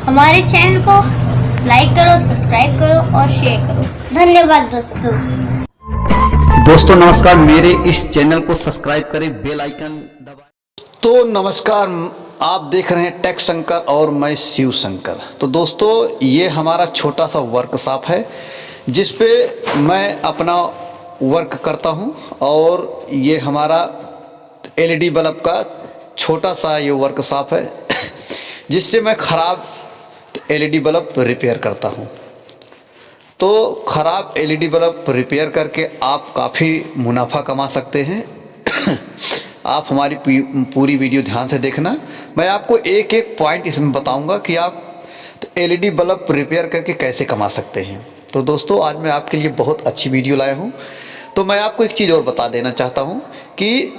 हमारे चैनल को लाइक करो, सब्सक्राइब करो और शेयर करो। धन्यवाद दोस्तों। दोस्तों नमस्कार, मेरे इस चैनल को सब्सक्राइब करें, बेल आइकन दबाएं। तो नमस्कार, आप देख रहे हैं टेक शंकर और मैं शिव शंकर। तो दोस्तों ये हमारा छोटा सा वर्कशॉप है जिस पे मैं अपना वर्क करता हूं और ये हमारा एलईडी बल्ब का छोटा सा ये वर्कशॉप है जिससे मैं ख़राब एलईडी बल्ब रिपेयर करता हूं। तो ख़राब एलईडी बल्ब रिपेयर करके आप काफ़ी मुनाफा कमा सकते हैं। आप हमारी पूरी वीडियो ध्यान से देखना। मैं आपको एक एक पॉइंट इसमें बताऊंगा कि आप एलईडी बल्ब रिपेयर करके कैसे कमा सकते हैं। तो दोस्तों आज मैं आपके लिए बहुत अच्छी वीडियो लाया हूं। तो मैं आपको एक चीज़ और बता देना चाहता हूं कि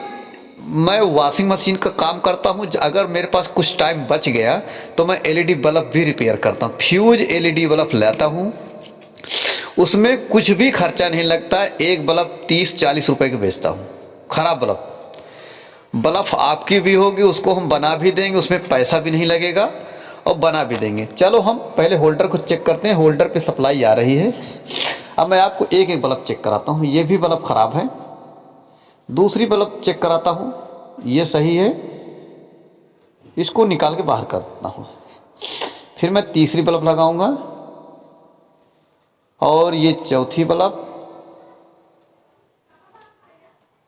मैं वॉशिंग मशीन का काम करता हूं। अगर मेरे पास कुछ टाइम बच गया तो मैं एलईडी बल्ब भी रिपेयर करता हूं। फ्यूज एलईडी बल्ब लेता हूं, उसमें कुछ भी खर्चा नहीं लगता। एक बल्ब 30-40 रुपए के बेचता हूँ। खराब बल्ब आपकी भी होगी, उसको हम बना भी देंगे, उसमें पैसा भी नहीं लगेगा और बना भी देंगे। चलो हम पहले होल्डर को चेक करते हैं। होल्डर पे सप्लाई आ रही है। अब मैं आपको एक एक बल्ब चेक कराता हूँ। ये भी बल्ब ख़राब है। दूसरी बल्ब चेक कराता हूँ, ये सही है, इसको निकाल के बाहर कर देता हूँ। फिर मैं तीसरी बल्ब लगाऊंगा और ये चौथी बल्ब,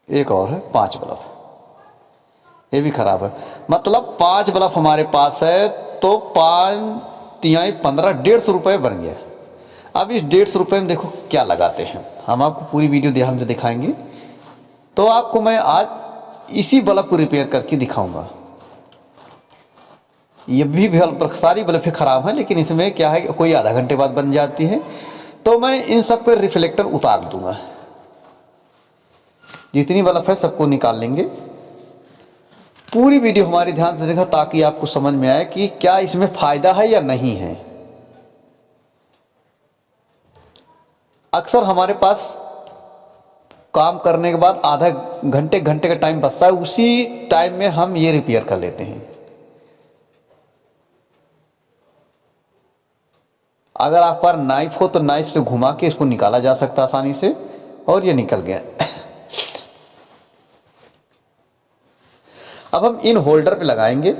एक और है, 5 बल्ब, ये भी खराब है। मतलब 5 बल्ब हमारे पास है। तो 5 तिहाई 15, 150 रुपये बन गया। अब इस 150 रुपये में देखो क्या लगाते हैं। हम आपको पूरी वीडियो ध्यान से दिखाएंगे। तो आपको मैं आज इसी बल्ब को रिपेयर करके दिखाऊंगा। ये भी बल्ब, सारी बल्बें खराब हैं, लेकिन इसमें क्या है कि कोई आधा घंटे बाद बन जाती है। तो मैं इन सब पर रिफ्लेक्टर उतार दूंगा। जितनी बल्ब है सबको निकाल लेंगे। पूरी वीडियो हमारी ध्यान से देखा ताकि आपको समझ में आए कि क्या इसमें फायदा है या नहीं है। अक्सर हमारे पास काम करने के बाद आधा घंटे का टाइम बचता है, उसी टाइम में हम ये रिपेयर कर लेते हैं। अगर आप पर नाइफ हो तो नाइफ से घुमा के इसको निकाला जा सकता है आसानी से, और ये निकल गया। अब हम इन होल्डर पे लगाएंगे।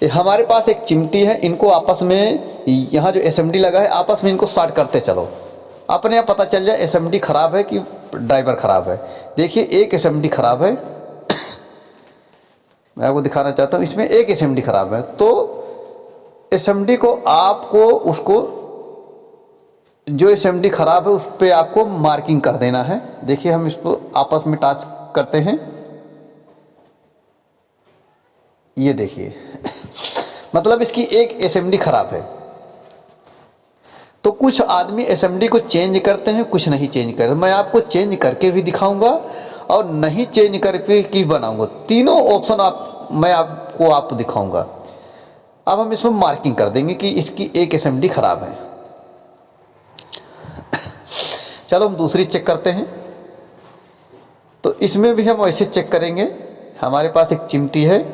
हमारे पास एक चिमटी है, इनको आपस में, यहाँ जो एसएमडी लगा है, आपस में इनको शॉर्ट करते चलो। अपने आप पता चल जाए एसएमडी खराब है कि ड्राइवर खराब है। देखिए एक एसएमडी खराब है। मैं आपको दिखाना चाहता हूँ, इसमें एक एसएमडी खराब है। तो एसएमडी को आपको, उसको जो एसएमडी खराब है उस पर आपको मार्किंग कर देना है। देखिए हम इसको आपस में टच करते हैं, ये देखिए। मतलब इसकी एक एसएमडी खराब है। तो कुछ आदमी एसएमडी को चेंज करते हैं, कुछ नहीं चेंज करते। मैं आपको चेंज करके भी दिखाऊंगा और नहीं चेंज करके की बनाऊंगा। तीनों ऑप्शन मैं आपको दिखाऊंगा। अब हम इसमें मार्किंग कर देंगे कि इसकी एक एसएमडी खराब है। चलो हम दूसरी चेक करते हैं। तो इसमें भी हम ऐसे चेक करेंगे। हमारे पास एक चिमटी है,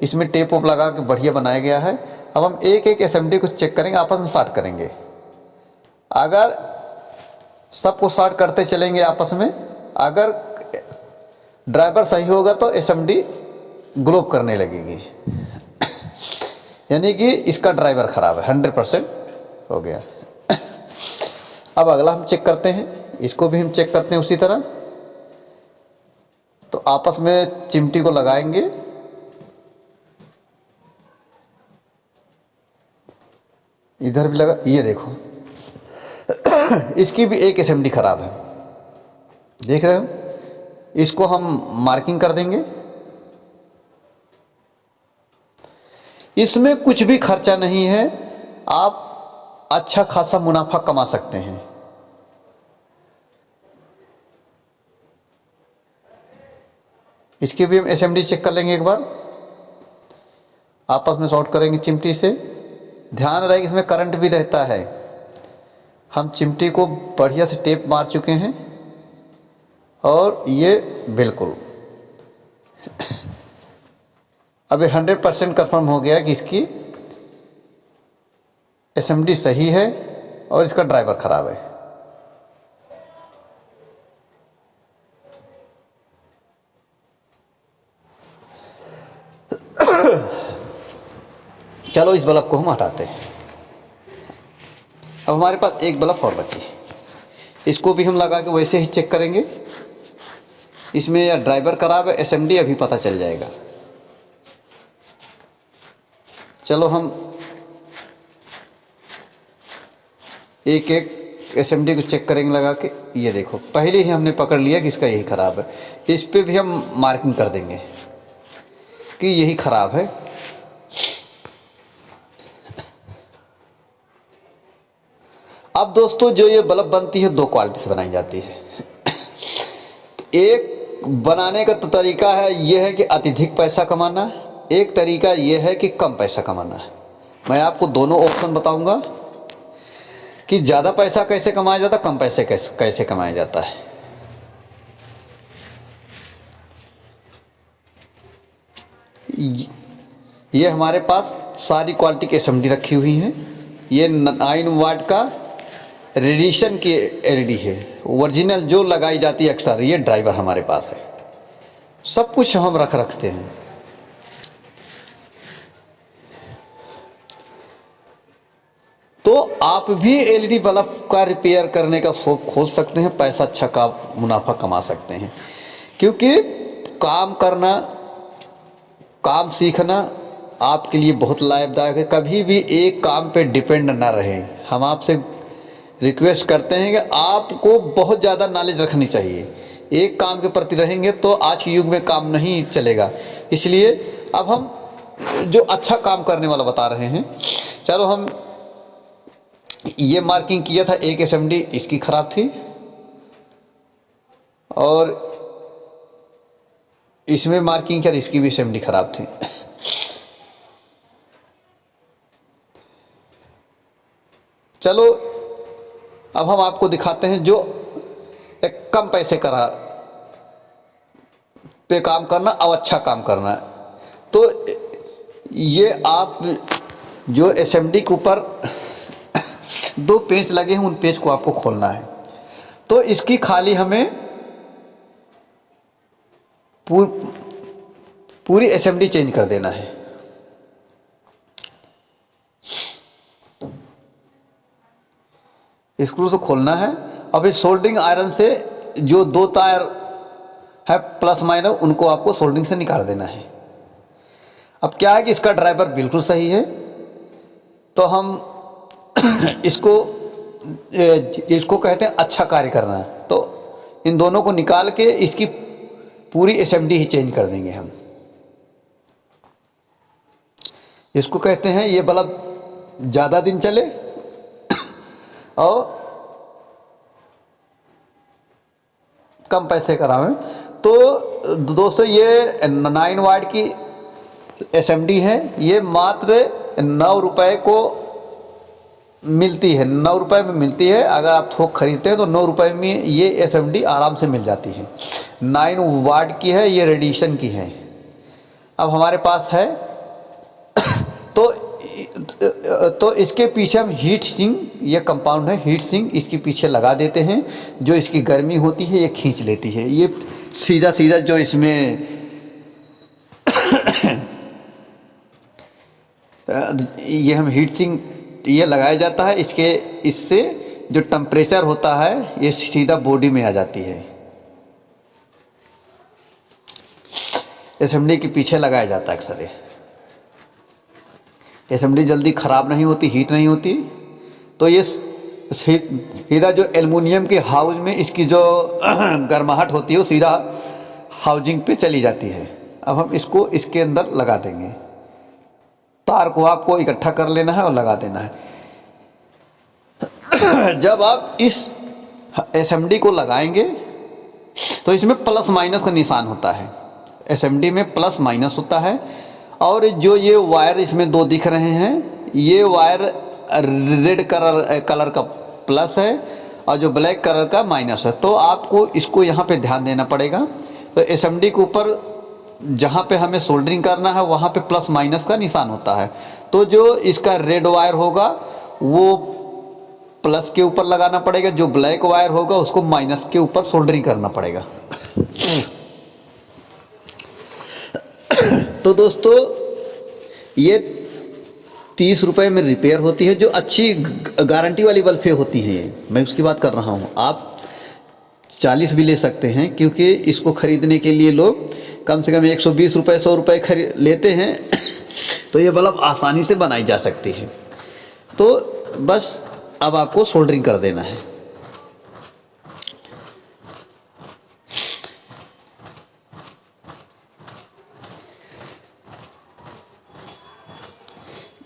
इसमें टेप वोप लगा के बढ़िया बनाया गया है। अब हम एक एक एसएमडी को चेक करेंगे, आपस में शॉर्ट करेंगे। अगर सबको शॉर्ट करते चलेंगे आपस में, अगर ड्राइवर सही होगा तो एसएमडी ग्लोब करने लगेगी, यानी कि इसका ड्राइवर खराब है। 100% हो गया। अब अगला हम चेक करते हैं, इसको भी हम चेक करते हैं उसी तरह। तो आपस में चिमटी को लगाएंगे, इधर भी लगा, ये देखो। इसकी भी एक एसएमडी खराब है, देख रहे हो। इसको हम मार्किंग कर देंगे। इसमें कुछ भी खर्चा नहीं है, आप अच्छा खासा मुनाफा कमा सकते हैं। इसकी भी हम एसएमडी चेक कर लेंगे एक बार। आपस में शॉर्ट करेंगे चिमटी से। ध्यान रहे कि इसमें करंट भी रहता है। हम चिमटी को बढ़िया से टेप मार चुके हैं और ये बिल्कुल अब 100% कंफर्म हो गया कि इसकी एसएमडी सही है और इसका ड्राइवर ख़राब है। चलो इस बल्ब को हम हटाते हैं। अब हमारे पास एक बल्ब और बची, इसको भी हम लगा के वैसे ही चेक करेंगे। इसमें या ड्राइवर ख़राब है, एसएमडी अभी पता चल जाएगा। चलो हम एक एक एसएमडी को चेक करेंगे लगा के। ये देखो पहले ही हमने पकड़ लिया कि इसका यही ख़राब है। इस पे भी हम मार्किंग कर देंगे कि यही ख़राब है। अब दोस्तों जो ये बल्ब बनती है दो क्वालिटी से बनाई जाती है। एक बनाने का तो तरीका है ये है कि अत्यधिक पैसा कमाना, एक तरीका ये है कि कम पैसा कमाना। मैं आपको दोनों ऑप्शन बताऊंगा कि ज़्यादा पैसा कैसे कमाया जाता, कम पैसे कैसे कमाया जाता है। ये हमारे पास सारी क्वालिटी की एसएमडी रखी हुई हैं। ये 9 वाट का रेडिएशन की एलईडी है, ओरिजिनल जो लगाई जाती है अक्सर। ये ड्राइवर हमारे पास है, सब कुछ हम रखते हैं। तो आप भी एलईडी बल्ब का रिपेयर करने का शौक खोल सकते हैं, पैसा अच्छा का मुनाफा कमा सकते हैं। क्योंकि काम करना, काम सीखना आपके लिए बहुत लाभदायक है। कभी भी एक काम पे डिपेंड ना रहें। हम आपसे रिक्वेस्ट करते हैं कि आपको बहुत ज़्यादा नॉलेज रखनी चाहिए। एक काम के प्रति रहेंगे तो आज के युग में काम नहीं चलेगा। इसलिए अब हम जो अच्छा काम करने वाला बता रहे हैं। चलो हम ये मार्किंग किया था, एक एसएमडी इसकी ख़राब थी और इसमें मार्किंग किया था, इसकी भी एसएमडी ख़राब थी। चलो अब हम आपको दिखाते हैं जो एक कम पैसे करा पे काम करना और अच्छा काम करना। तो ये आप जो एसएमडी के ऊपर 2 पेंच लगे हैं, उन पेंच को आपको खोलना है। तो इसकी खाली हमें पूरी एसएमडी चेंज कर देना है। स्क्रू से खोलना है। अब इस सोल्डरिंग आयरन से जो 2 तार है प्लस माइनस, उनको आपको सोल्डरिंग से निकाल देना है। अब क्या है कि इसका ड्राइवर बिल्कुल सही है, तो हम इसको कहते हैं अच्छा कार्य करना। तो इन दोनों को निकाल के इसकी पूरी एसएमडी ही चेंज कर देंगे हम। इसको कहते हैं ये बल्ब ज़्यादा दिन चले और कम पैसे करावें। तो दोस्तों ये 9 वाट की एसएमडी है। ये मात्र 9 रुपए को मिलती है, 9 रुपए में मिलती है। अगर आप थोक खरीदते हैं तो 9 रुपए में ये एसएमडी आराम से मिल जाती है। 9 वाट की है, ये रेडिएशन की है। अब हमारे पास है तो इसके पीछे हम हीट सिंक, ये कंपाउंड है हीट सिंक, इसके पीछे लगा देते हैं। जो इसकी गर्मी होती है ये खींच लेती है। ये सीधा सीधा जो इसमें ये हम हीट सिंक ये लगाया जाता है। इससे जो टेम्परेचर होता है ये सीधा बॉडी में आ जाती है। एसएमडी के पीछे लगाया जाता है अक्सर। एसएमडी जल्दी ख़राब नहीं होती, हीट नहीं होती। तो ये सीधा जो एल्युमिनियम के हाउस में इसकी जो गर्माहट होती है वो सीधा हाउजिंग पे चली जाती है। अब हम इसको इसके अंदर लगा देंगे। तार को आपको इकट्ठा कर लेना है और लगा देना है। जब आप इस एसएमडी को लगाएंगे तो इसमें प्लस माइनस का निशान होता है। एसएमडी में प्लस माइनस होता है। और जो ये वायर इसमें 2 दिख रहे हैं, ये वायर रेड कलर का प्लस है और जो ब्लैक कलर का माइनस है। तो आपको इसको यहाँ पे ध्यान देना पड़ेगा। तो एसएमडी के ऊपर जहाँ पे हमें सोल्डरिंग करना है वहाँ पे प्लस माइनस का निशान होता है। तो जो इसका रेड वायर होगा वो प्लस के ऊपर लगाना पड़ेगा, जो ब्लैक वायर होगा उसको माइनस के ऊपर सोल्डरिंग करना पड़ेगा। तो दोस्तों ये 30 रुपए में रिपेयर होती है, जो अच्छी गारंटी वाली बल्बें होती हैं, ये मैं उसकी बात कर रहा हूँ। आप 40 भी ले सकते हैं, क्योंकि इसको ख़रीदने के लिए लोग कम से कम 120 रुपये 100 रुपये खरीद लेते हैं। तो ये बल्ब आसानी से बनाई जा सकती है। तो बस अब आपको सोल्डरिंग कर देना है।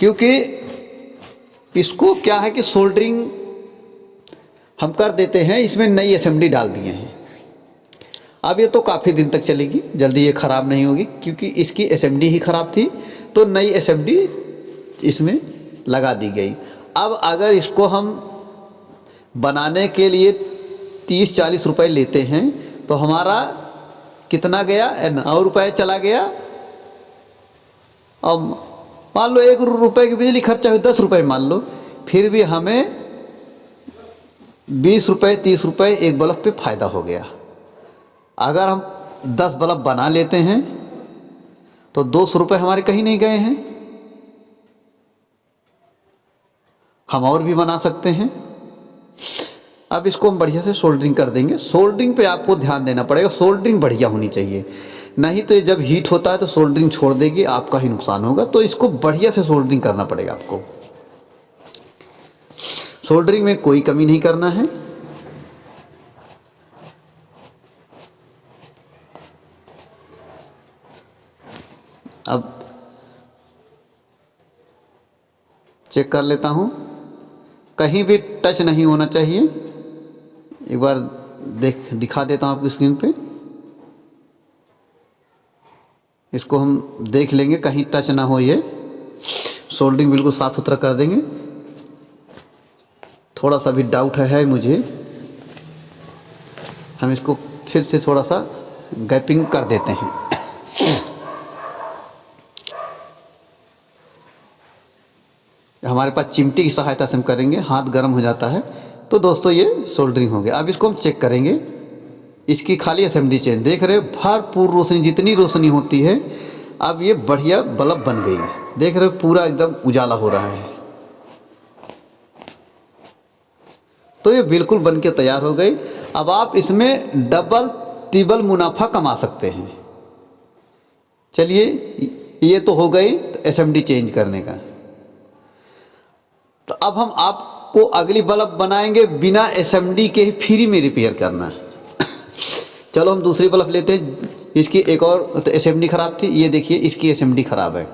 क्योंकि इसको क्या है कि सोल्डरिंग हम कर देते हैं, इसमें नई असेंबली डाल दिए हैं। अब ये तो काफ़ी दिन तक चलेगी, जल्दी ये ख़राब नहीं होगी, क्योंकि इसकी असेंबली ही ख़राब थी, तो नई असेंबली इसमें लगा दी गई। अब अगर इसको हम बनाने के लिए 30-40 रुपए लेते हैं, तो हमारा कितना गया, 9 रुपये चला गया। अब मान लो 1 रुपये की बिजली खर्चा हुई, 10 रुपये मान लो, फिर भी हमें 20 रुपये 30 रुपये एक बल्ब पे फ़ायदा हो गया। अगर हम 10 बल्ब बना लेते हैं तो 200 रुपये हमारे कहीं नहीं गए हैं। हम और भी बना सकते हैं। अब इसको हम बढ़िया से सोल्डरिंग कर देंगे। सोल्डरिंग पे आपको ध्यान देना पड़ेगा, सोल्डरिंग बढ़िया होनी चाहिए, नहीं तो जब हीट होता है तो सोल्डरिंग छोड़ देगी, आपका ही नुकसान होगा। तो इसको बढ़िया से सोल्डरिंग करना पड़ेगा आपको। सोल्डरिंग में कोई कमी नहीं करना है। अब चेक कर लेता हूँ, कहीं भी टच नहीं होना चाहिए। एक बार दिखा देता हूँ आपकी स्क्रीन पे। इसको हम देख लेंगे, कहीं टच ना हो। ये सोल्डरिंग बिल्कुल साफ सुथरा कर देंगे। थोड़ा सा भी डाउट है मुझे, हम इसको फिर से थोड़ा सा गैपिंग कर देते हैं। हमारे पास चिमटी की सहायता से हम करेंगे, हाथ गर्म हो जाता है। तो दोस्तों ये सोल्डरिंग हो गया। अब इसको हम चेक करेंगे, इसकी खाली असेंबली चेंज देख रहे हो, भरपूर रोशनी, जितनी रोशनी होती है। अब ये बढ़िया बल्ब बन गई, देख रहे हो, पूरा एकदम उजाला हो रहा है। तो ये बिल्कुल बन के तैयार हो गई। अब आप इसमें डबल तिबल मुनाफा कमा सकते हैं। चलिए, ये तो हो गई असेंबली चेंज करने का। तो अब हम आपको अगली बल्ब बनाएंगे बिना असेंबली के ही, फ्री में रिपेयर करना। चलो हम दूसरी बल्ब लेते हैं। इसकी एक और तो असेंबली ख़राब थी, ये देखिए इसकी असेंबली ख़राब है।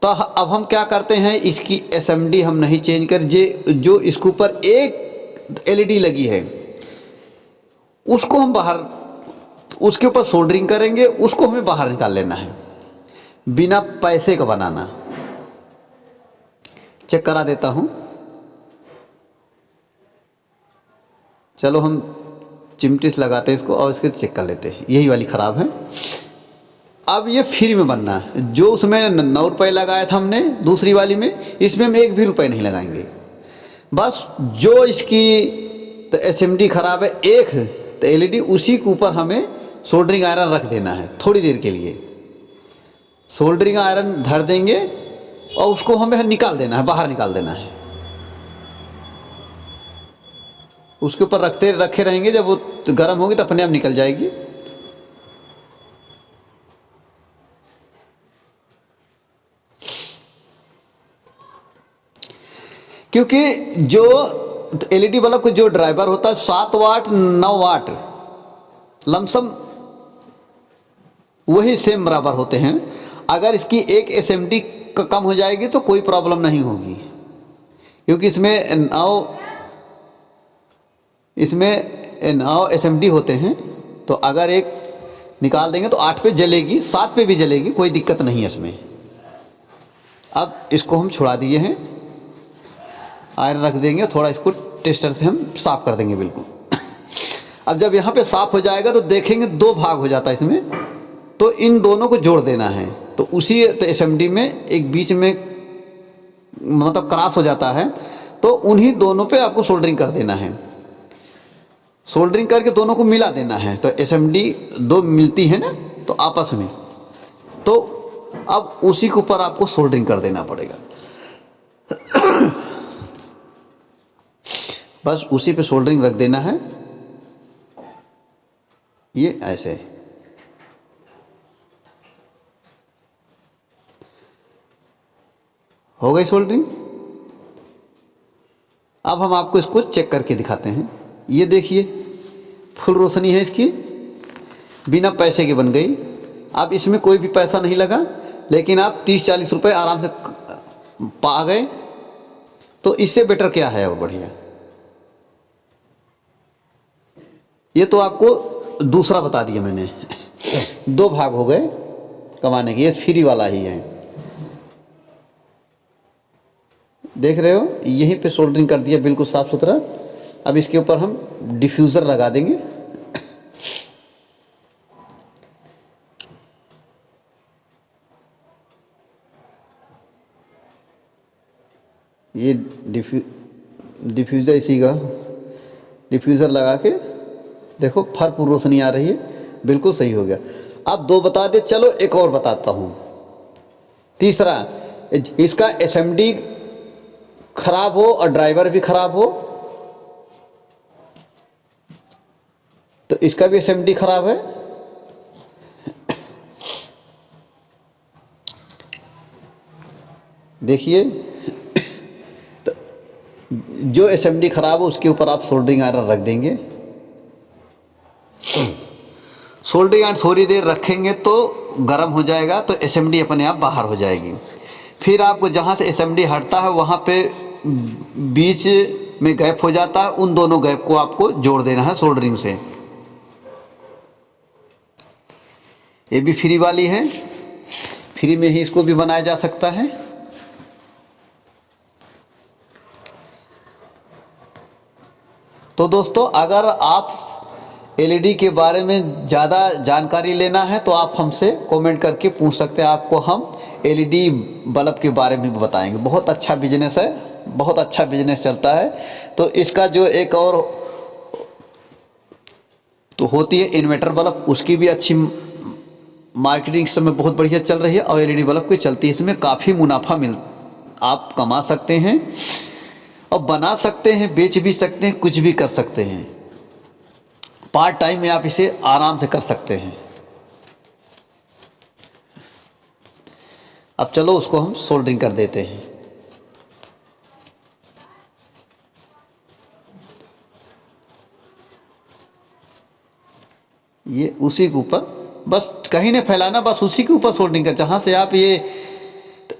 तो अब हम क्या करते हैं, इसकी असेंबली हम नहीं चेंज कर, जो इसके ऊपर एक एलईडी लगी है उसको हम बाहर, उसके ऊपर सोल्डरिंग करेंगे, उसको हमें बाहर निकाल लेना है, बिना पैसे का बनाना। चेक करा देता हूँ। चलो हम चिमटी से लगाते हैं इसको और इसके चेक कर लेते हैं। यही वाली ख़राब है। अब ये फ्री में बनना है। जो उसमें 9 रुपये लगाया था हमने दूसरी वाली में, इसमें हम 1 भी रुपये नहीं लगाएंगे। बस जो इसकी तो असेंबली ख़राब है, एक तो एलईडी, उसी के ऊपर हमें सोल्डरिंग आयरन रख देना है थोड़ी देर के लिए। सोल्डरिंग आयरन धर देंगे और उसको हमें निकाल देना है, बाहर निकाल देना है। उसके ऊपर रखे रहेंगे, जब वो गर्म होगी तो अपने आप निकल जाएगी। क्योंकि जो एलईडी बल्ब का जो ड्राइवर होता है 7 वाट 9 वाट लमसम वही सेम बराबर होते हैं। अगर इसकी एक असेंबली कम हो जाएगी तो कोई प्रॉब्लम नहीं होगी, क्योंकि इसमें 9 असेंबली होते हैं। तो अगर एक निकाल देंगे तो 8 पे जलेगी, 7 पे भी जलेगी, कोई दिक्कत नहीं है इसमें। अब इसको हम छुड़ा दिए हैं, आयरन रख देंगे, थोड़ा इसको टेस्टर से हम साफ़ कर देंगे बिल्कुल। अब जब यहाँ पे साफ़ हो जाएगा तो देखेंगे 2 भाग हो जाता है इसमें, तो इन दोनों को जोड़ देना है। तो उसी असेंबली में एक बीच में मतलब क्रॉस हो जाता है, तो उन्हीं दोनों पे आपको सोल्डरिंग कर देना है। सोल्डरिंग करके दोनों को मिला देना है। तो एसएमडी दो मिलती है ना तो आपस में, तो अब उसी के ऊपर आपको सोल्डरिंग कर देना पड़ेगा। बस उसी पे सोल्डरिंग रख देना है, ये ऐसे। हो गई सोल्डरिंग। अब हम आपको इसको चेक करके दिखाते हैं। ये देखिए फुल रोशनी है इसकी, बिना पैसे के बन गई। अब इसमें कोई भी पैसा नहीं लगा, लेकिन आप 30-40 रुपए आराम से पा गए। तो इससे बेटर क्या है और बढ़िया। ये तो आपको दूसरा बता दिया मैंने। 2 भाग हो गए कमाने के, ये फ्री वाला ही है। देख रहे हो, यहीं पे सोल्डरिंग कर दिया बिल्कुल साफ सुथरा। अब इसके ऊपर हम डिफ्यूज़र लगा देंगे। ये डिफ्यूज़र, इसी का डिफ्यूज़र लगा के देखो भरपूर रोशनी आ रही है, बिल्कुल सही हो गया। अब 2 बता दे, चलो एक और बताता हूँ। तीसरा, इसका एसएमडी खराब हो और ड्राइवर भी खराब हो तो इसका भी एसएमडी खराब है। देखिए, तो जो एसएमडी खराब हो उसके ऊपर आप सोल्डरिंग आयरन रख देंगे। सोल्डरिंग आयरन थोड़ी देर रखेंगे तो गर्म हो जाएगा, तो एसएमडी अपने आप बाहर हो जाएगी। फिर आपको जहाँ से एसएमडी हटता है वहाँ पे बीच में गैप हो जाता है, उन दोनों गैप को आपको जोड़ देना है सोल्डरिंग से। ये भी फ्री वाली है, फ्री में ही इसको भी बनाया जा सकता है। तो दोस्तों, अगर आप एलईडी के बारे में ज़्यादा जानकारी लेना है तो आप हमसे कमेंट करके पूछ सकते हैं। आपको हम एलईडी बल्ब के बारे में बताएंगे। बहुत अच्छा बिजनेस है, बहुत अच्छा बिजनेस चलता है। तो इसका जो एक और तो होती है इन्वर्टर बल्ब, उसकी भी अच्छी मार्केटिंग इस समय बहुत बढ़िया चल रही है। और एलईडी बल्ब की चलती है, इसमें काफ़ी मुनाफा आप कमा सकते हैं और बना सकते हैं, बेच भी सकते हैं, कुछ भी कर सकते हैं। पार्ट टाइम में आप इसे आराम से कर सकते हैं। अब चलो उसको हम सोल्डरिंग कर देते हैं। ये उसी के ऊपर, बस कहीं नहीं फैलाना, बस उसी के ऊपर सोल्डरिंग कर। जहाँ से आप ये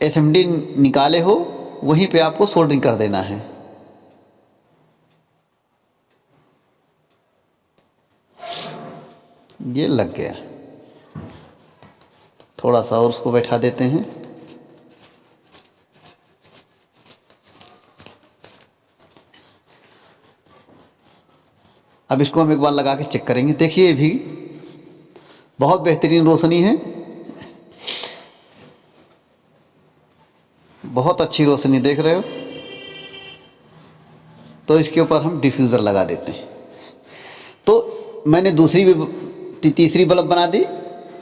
एसएमडी निकाले हो वहीं पे आपको सोल्डरिंग कर देना है। ये लग गया। थोड़ा सा और उसको बैठा देते हैं। अब इसको हम एक बार लगा के चेक करेंगे। देखिए, ये भी बहुत बेहतरीन रोशनी है, बहुत अच्छी रोशनी, देख रहे हो। तो इसके ऊपर हम डिफ्यूज़र लगा देते हैं। तो मैंने तीसरी बल्ब बना दी,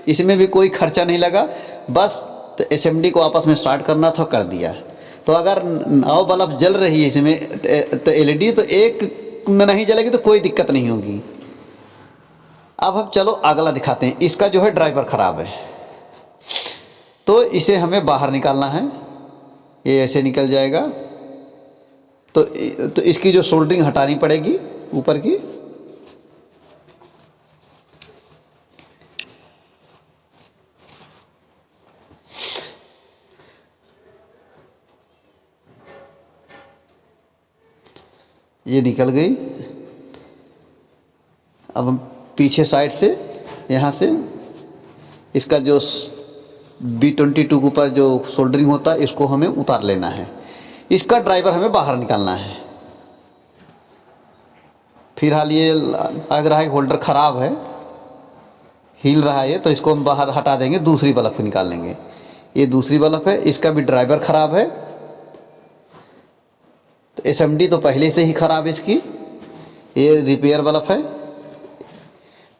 इसमें भी कोई खर्चा नहीं लगा। बस तो एसएमडी को आपस में स्टार्ट करना था, कर दिया। तो अगर 9 बल्ब जल रही है इसमें तो एलईडी तो एक में नहीं जलेगी तो कोई दिक्कत नहीं होगी। अब हम चलो अगला दिखाते हैं। इसका जो है ड्राइवर ख़राब है, तो इसे हमें बाहर निकालना है। ये ऐसे निकल जाएगा। तो इसकी जो सोल्डरिंग हटानी पड़ेगी ऊपर की। ये निकल गई। अब हम पीछे साइड से यहाँ से इसका जो B22 के ऊपर जो सोल्डरिंग होता है इसको हमें उतार लेना है। इसका ड्राइवर हमें बाहर निकालना है। फिलहाल ये लग रहा है होल्डर ख़राब है, हिल रहा है, तो इसको हम बाहर हटा देंगे, दूसरी बल्ब को निकाल लेंगे। ये दूसरी बल्ब है, इसका भी ड्राइवर ख़राब है। तो एसएमडी तो पहले से ही ख़राब है इसकी, ये रिपेयर बल्ब है,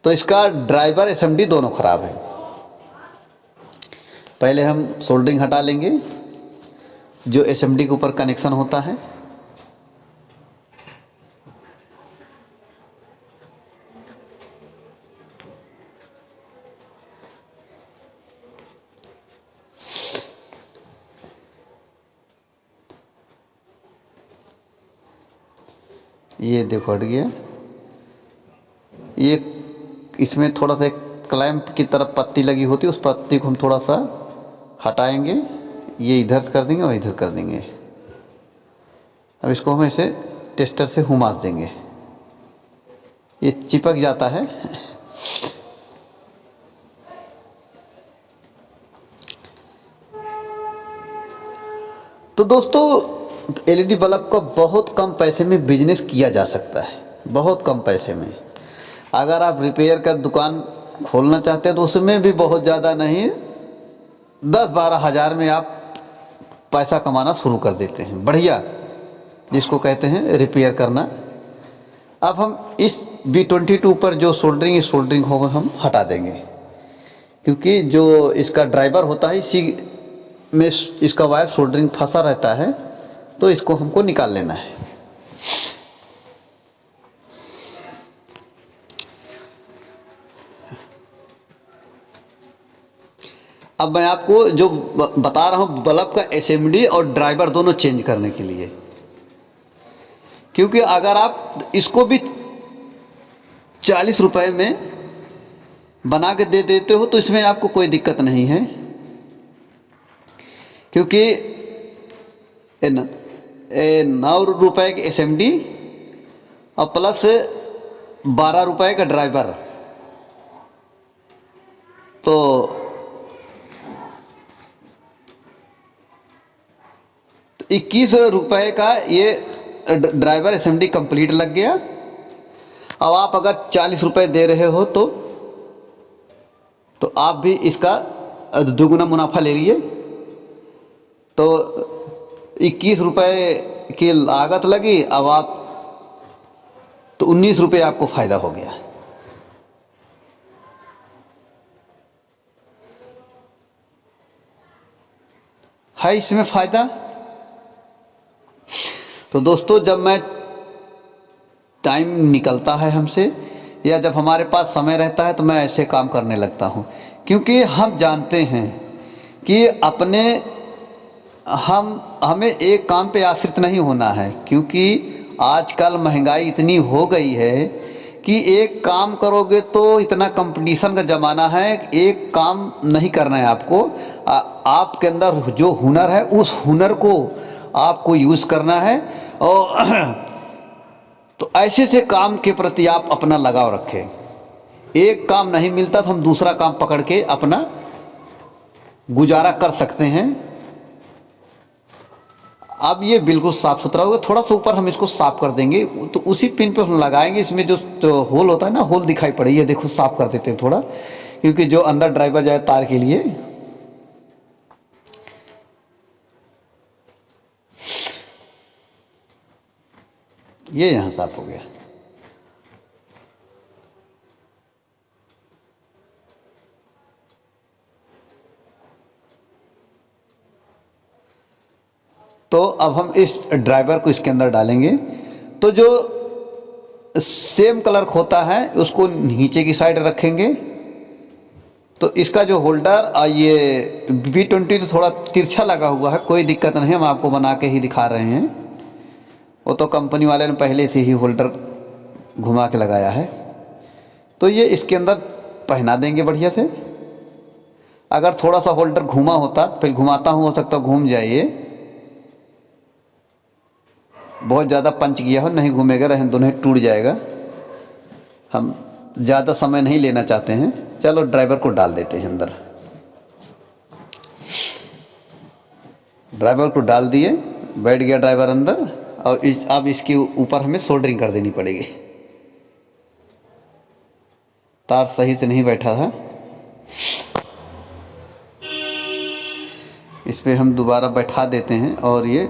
तो इसका ड्राइवर एसएमडी दोनों ख़राब है। पहले हम सोल्डरिंग हटा लेंगे जो एसएमडी के ऊपर कनेक्शन होता है। ये देखो हट गया। ये इसमें थोड़ा सा एक क्लैंप की तरफ पत्ती लगी होती है, उस पत्ती को हम थोड़ा सा हटाएंगे, ये इधर कर देंगे और इधर कर देंगे। अब इसको हम ऐसे टेस्टर से हुमास देंगे, ये चिपक जाता है। तो दोस्तों एलईडी बल्ब का बहुत कम पैसे में बिजनेस किया जा सकता है, बहुत कम पैसे में। अगर आप रिपेयर का दुकान खोलना चाहते हैं तो उसमें भी बहुत ज़्यादा नहीं, 10-12 हज़ार में आप पैसा कमाना शुरू कर देते हैं, बढ़िया, जिसको कहते हैं रिपेयर करना। अब हम इस B22 पर जो सोल्डरिंग होगा हम हटा देंगे, क्योंकि जो इसका ड्राइवर होता है इसी में इसका वायर सोल्डरिंग फंसा रहता है, तो इसको हमको निकाल लेना है। अब मैं आपको जो बता रहा हूँ बल्ब का एसएमडी और ड्राइवर दोनों चेंज करने के लिए, क्योंकि अगर आप इसको भी 40 रुपए में बना के दे देते हो तो इसमें आपको कोई दिक्कत नहीं है, क्योंकि 9 रुपए के एसएमडी और प्लस 12 रुपए का ड्राइवर, तो 21 रुपए का ये ड्राइवर एसएमडी कंप्लीट लग गया। अब आप अगर 40 रुपए दे रहे हो तो आप भी इसका दुगुना मुनाफा ले लिए। तो 21 रुपए की लागत लगी, अब आप तो 19 रुपये आपको फ़ायदा हो गया। है इसमें फ़ायदा। तो दोस्तों जब मैं टाइम निकलता है हमसे या जब हमारे पास समय रहता है तो मैं ऐसे काम करने लगता हूँ, क्योंकि हम जानते हैं कि हमें एक काम पे आश्रित नहीं होना है, क्योंकि आजकल महंगाई इतनी हो गई है कि एक काम करोगे तो इतना कंपटीशन का ज़माना है, एक काम नहीं करना है आपको। आपके अंदर जो हुनर है उस हुनर को आपको यूज़ करना है, और तो ऐसे से काम के प्रति आप अपना लगाव रखें। एक काम नहीं मिलता तो हम दूसरा काम पकड़ के अपना गुजारा कर सकते हैं। अब ये बिल्कुल साफ़ सुथरा होगा, थोड़ा सा ऊपर हम इसको साफ़ कर देंगे, तो उसी पिन पे हम लगाएंगे। इसमें जो तो होल होता है ना, होल दिखाई पड़ी है, देखो साफ़ कर देते हैं थोड़ा, क्योंकि जो अंदर ड्राइवर जाए तार के लिए। ये यहाँ साफ हो गया। तो अब हम इस ड्राइवर को इसके अंदर डालेंगे, तो जो सेम कलर होता है उसको नीचे की साइड रखेंगे। तो इसका जो होल्डर ये B20 तो थोड़ा तिरछा लगा हुआ है, कोई दिक्कत नहीं, हम आपको बना के ही दिखा रहे हैं। वो तो कंपनी वाले ने पहले से ही होल्डर घुमा के लगाया है। तो ये इसके अंदर पहना देंगे बढ़िया से। अगर थोड़ा सा होल्डर घुमा होता, फिर घुमाता हूँ, हो सकता घूम जाइए, बहुत ज़्यादा पंच किया हो, नहीं घूमेगा, रहने दोनों टूट जाएगा। हम ज़्यादा समय नहीं लेना चाहते हैं। चलो ड्राइवर को डाल देते हैं अंदर। ड्राइवर को डाल दिए, बैठ गया ड्राइवर अंदर। और अब इसके ऊपर हमें सोल्डरिंग कर देनी पड़ेगी, तार सही से नहीं बैठा था। इस पे हम दोबारा बैठा देते हैं और ये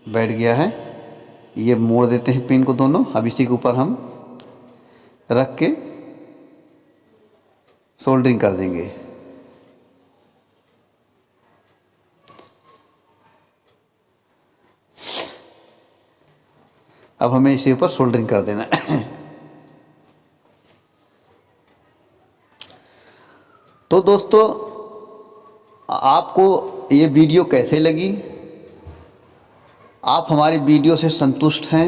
बैठ गया है। ये मोड़ देते हैं पिन को दोनों। अब इसी के ऊपर हम रख के सोल्डरिंग कर देंगे। अब हमें इसी ऊपर सोल्डरिंग कर देना है। तो दोस्तों, आपको ये वीडियो कैसे लगी? आप हमारी वीडियो से संतुष्ट हैं?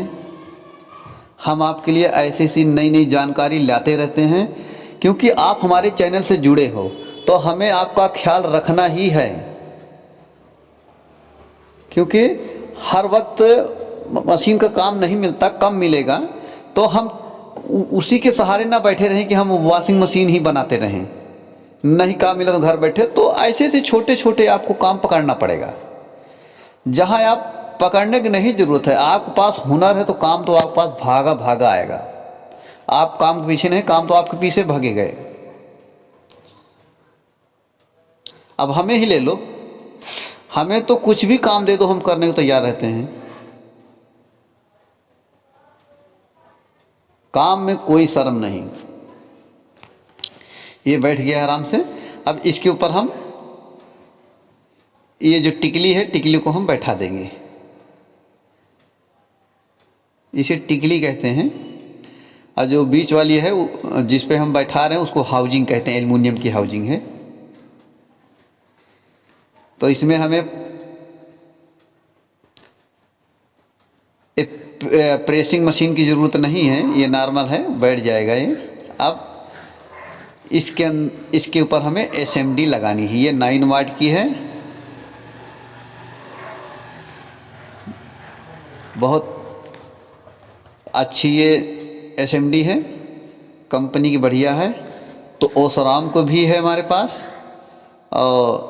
हम आपके लिए ऐसी सी नई नई जानकारी लाते रहते हैं, क्योंकि आप हमारे चैनल से जुड़े हो तो हमें आपका ख्याल रखना ही है। क्योंकि हर वक्त मशीन का काम नहीं मिलता, कम मिलेगा, तो हम उसी के सहारे ना बैठे रहें कि हम वॉशिंग मशीन ही बनाते रहें, नहीं काम मिला तो घर बैठे। तो ऐसे से छोटे छोटे आपको काम पकड़ना पड़ेगा। जहां आप पकड़ने की नहीं ज़रूरत है, आपके पास हुनर है तो काम तो आपके पास भागा भागा आएगा। आप काम के पीछे नहीं, काम तो आपके पीछे भागे गए। अब हमें ही ले लो, हमें तो कुछ भी काम दे दो हम करने को तैयार रहते हैं। काम में कोई शर्म नहीं। ये बैठ गया आराम से। अब इसके ऊपर हम ये जो टिकली है, टिकली को हम बैठा देंगे। इसे टिकली कहते हैं। और जो बीच वाली है जिस पे हम बैठा रहे हैं उसको हाउजिंग कहते हैं, एल्युमिनियम की हाउजिंग है। तो इसमें हमें प्रेसिंग मशीन की ज़रूरत नहीं है, ये नॉर्मल है, बैठ जाएगा ये। अब इसके ऊपर हमें एसएमडी लगानी है। ये 9 वाट की है, बहुत अच्छी ये एसएमडी है, कंपनी की बढ़िया है। तो ओसराम को भी है हमारे पास, और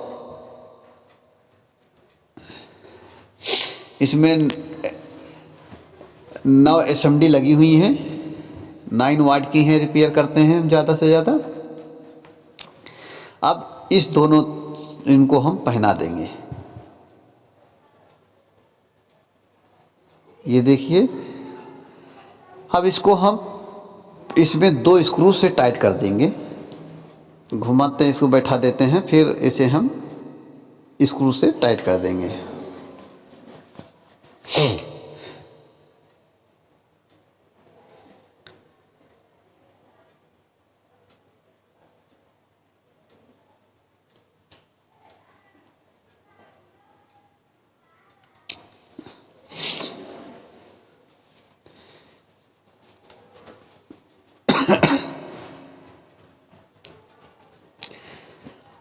इसमें 9 एसएमडी लगी हुई हैं, 9 वाट की हैं, रिपेयर करते हैं हम ज़्यादा से ज़्यादा। अब इस दोनों इनको हम पहना देंगे। ये देखिए, अब इसको हम इसमें 2 स्क्रू से टाइट कर देंगे। घुमाते हैं, इसको बैठा देते हैं, फिर इसे हम स्क्रू से टाइट कर देंगे।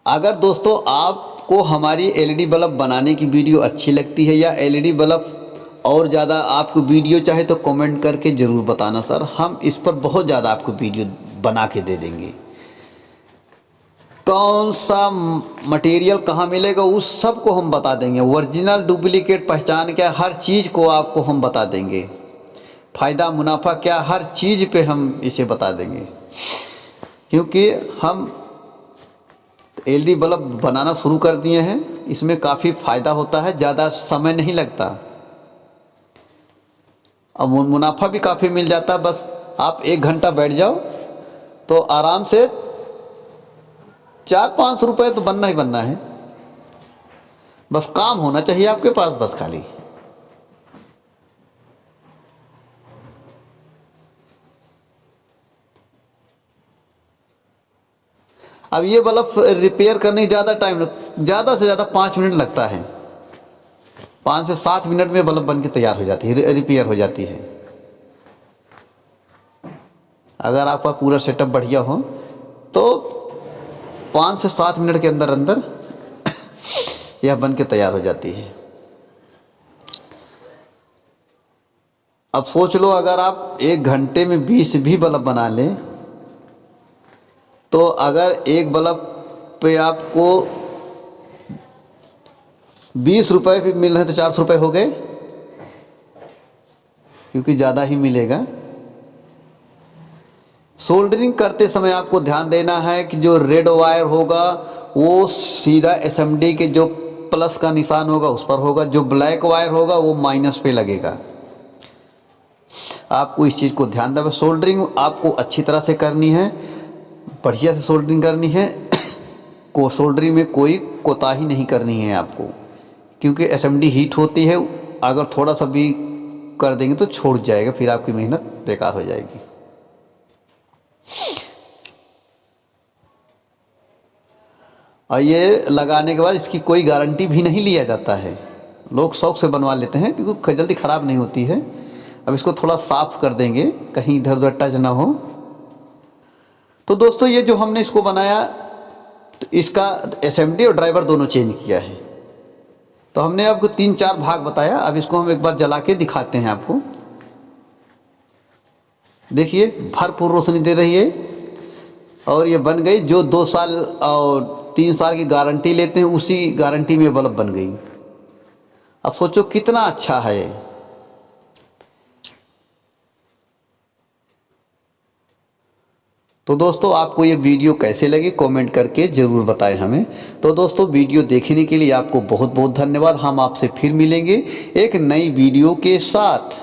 अगर दोस्तों आपको हमारी एलईडी बल्ब बनाने की वीडियो अच्छी लगती है, या एलईडी बल्ब और ज़्यादा आपको वीडियो चाहे, तो कमेंट करके ज़रूर बताना सर। हम इस पर बहुत ज़्यादा आपको वीडियो बना के दे देंगे। कौन सा मटेरियल कहाँ मिलेगा उस सब को हम बता देंगे। ओरिजिनल डुप्लीकेट पहचान क्या, हर चीज़ को आपको हम बता देंगे। फ़ायदा मुनाफा क्या, हर चीज़ पे हम इसे बता देंगे। क्योंकि हम एलईडी बल्ब बनाना शुरू कर दिए हैं, इसमें काफ़ी फ़ायदा होता है, ज़्यादा समय नहीं लगता, अब मुनाफा भी काफ़ी मिल जाता है। बस आप 1 घंटा बैठ जाओ तो आराम से 4-5 रुपए तो बनना ही बनना है। बस काम होना चाहिए आपके पास, बस खाली। अब ये बल्ब रिपेयर करने ज़्यादा टाइम, ज़्यादा से ज़्यादा 5 मिनट लगता है। 5 से 7 मिनट में बल्ब बन के तैयार हो जाती है, रिपेयर हो जाती है। अगर आपका पूरा सेटअप बढ़िया हो तो 5 से 7 मिनट के अंदर अंदर यह बन के तैयार हो जाती है। अब सोच लो, अगर आप 1 घंटे में 20 भी बल्ब बना लें, तो अगर एक बल्ब पे आपको 20 रुपए भी मिल रहे हैं तो 400 रुपये हो गए, क्योंकि ज़्यादा ही मिलेगा। सोल्डरिंग करते समय आपको ध्यान देना है कि जो रेड वायर होगा वो सीधा एसएमडी के जो प्लस का निशान होगा उस पर होगा, जो ब्लैक वायर होगा वो माइनस पे लगेगा। आपको इस चीज़ को ध्यान देना। सोल्डरिंग आपको अच्छी तरह से करनी है, बढ़िया से सोल्डरिंग करनी है। सोल्डरिंग में कोई कोताही नहीं करनी है आपको, क्योंकि एसएमडी हीट होती है। अगर थोड़ा सा भी कर देंगे तो छूट जाएगा, फिर आपकी मेहनत बेकार हो जाएगी। और ये लगाने के बाद इसकी कोई गारंटी भी नहीं लिया जाता है, लोग शौक से बनवा लेते हैं क्योंकि जल्दी ख़राब नहीं होती है। अब इसको थोड़ा साफ़ कर देंगे, कहीं इधर उधर टच ना हो। तो दोस्तों ये जो हमने इसको बनाया, तो इसका एसएमडी और ड्राइवर दोनों चेंज किया है। तो हमने आपको 3-4 भाग बताया। अब इसको हम एक बार जला के दिखाते हैं आपको। देखिए भरपूर रोशनी दे रही है और ये बन गई। जो 2 साल और 3 साल की गारंटी लेते हैं उसी गारंटी में बल्ब बन गई। अब सोचो कितना अच्छा है। तो दोस्तों आपको ये वीडियो कैसे लगी कमेंट करके ज़रूर बताएं हमें। तो दोस्तों वीडियो देखने के लिए आपको बहुत बहुत धन्यवाद। हम आपसे फिर मिलेंगे एक नई वीडियो के साथ।